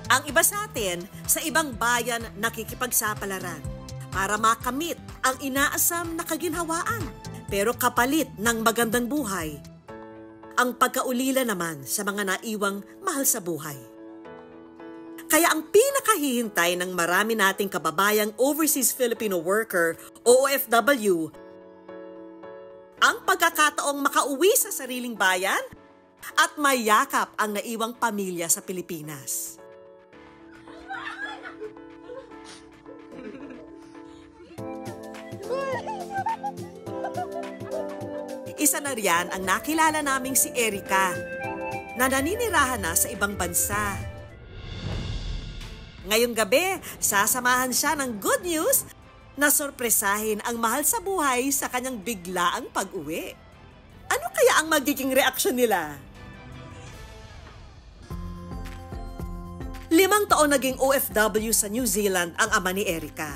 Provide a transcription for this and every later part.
Ang iba sa atin, sa ibang bayan nakikipagsapalaran para makamit ang inaasam na kaginhawaan. Pero kapalit ng magandang buhay, ang pagkaulila naman sa mga naiwang mahal sa buhay. Kaya ang pinakahihintay ng marami nating kababayang overseas Filipino worker o OFW, ang pagkakataong makauwi sa sariling bayan at mayakap ang naiwang pamilya sa Pilipinas. Isa na riyan ang nakilala naming si Erica na naninirahan na sa ibang bansa. Ngayong gabi, sasamahan siya ng good news na sorpresahin ang mahal sa buhay sa kanyang biglaang pag-uwi. Ano kaya ang magiging reaksyon nila? 5 taon naging OFW sa New Zealand ang ama ni Erica.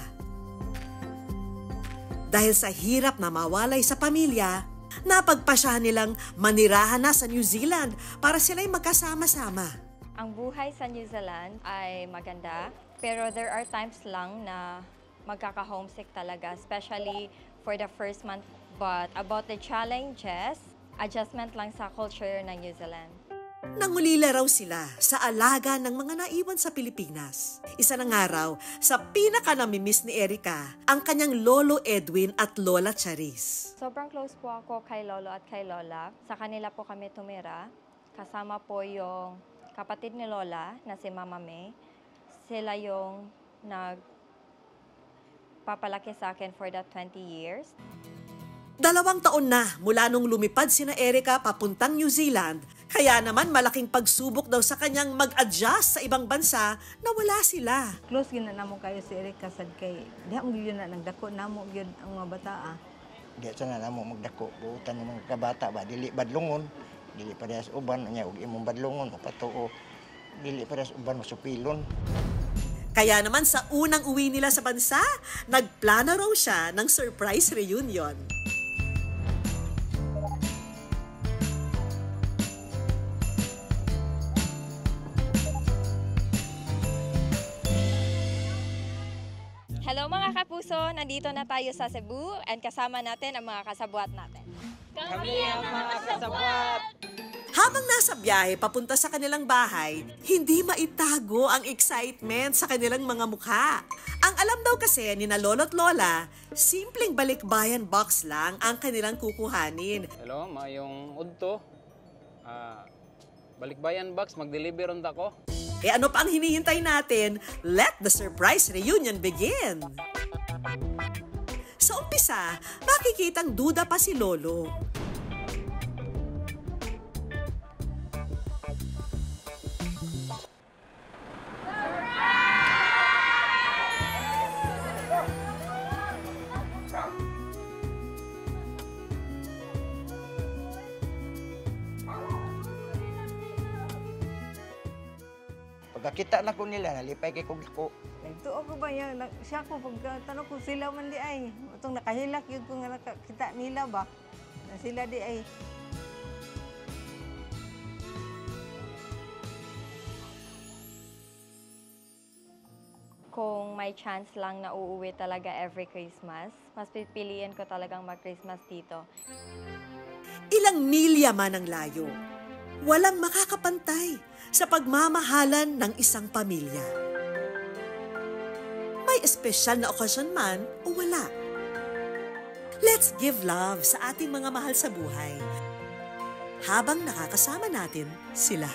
Dahil sa hirap na mawalay sa pamilya, napagpasyahan nilang manirahan na sa New Zealand para sila'y magkasama-sama. Ang buhay sa New Zealand ay maganda, pero there are times lang na magkaka-homesick talaga, especially for the first month. But about the challenges, adjustment lang sa culture ng New Zealand. Nangulila raw sila sa alaga ng mga naiwan sa Pilipinas. Isa na nga raw sa pinaka-namimiss ni Erica ang kanyang Lolo Edwin at Lola Charis. Sobrang close po ako kay Lolo at kay Lola. Sa kanila po kami tumira. Kasama po yung kapatid ni Lola na si Mama May. Sila yung nagpapalaki sa akin for that 20 years. 2 taon na mula nung lumipad sina Erica papuntang New Zealand, kaya naman malaking pagsubok daw sa kanyang mag-adjust sa ibang bansa na wala sila. Close gina namo kayo si Erica sad kay diha mo gyud na nagdako namo gyud ang mga bata. Diha sa na namo magdako buutan ng mga kabata ba dili badlongon, dili parehas uban nya ug imong badlongon mapatuo. Dili parehas uban masupilon. Kaya naman sa unang uwi nila sa bansa, nagplano raw siya ng surprise reunion. Hello mga kapuso! Nandito na tayo sa Cebu and kasama natin ang mga kasabwat natin. Kami ang mga kasabwat! Habang nasa biyahe papunta sa kanilang bahay, hindi maitago ang excitement sa kanilang mga mukha. Ang alam daw kasi ni na Lolo at Lola, simpleng balikbayan box lang ang kanilang kukuhanin. Hello, mayong udto. Balikbayan box, mag-deliver on ko. E ano pa ang hinihintay natin? Let the surprise reunion begin! Sa umpisa, makikitang duda pa si Lolo. Pagkakita na ko nila, nalipay kay kog dako. Nagtuo ko ba yan? Siya ko pagtanong ko sila man di ay. Itong nakahilak yun ko nga nakakita nila ba? Na sila di ay. Kung may chance lang na uuwi talaga every Christmas, mas pipiliin ko talagang mag-Christmas dito. Ilang milya man ang layo, walang makakapantay sa pagmamahalan ng isang pamilya. May espesyal na okasyon man o wala. Let's give love sa ating mga mahal sa buhay habang nakakasama natin sila.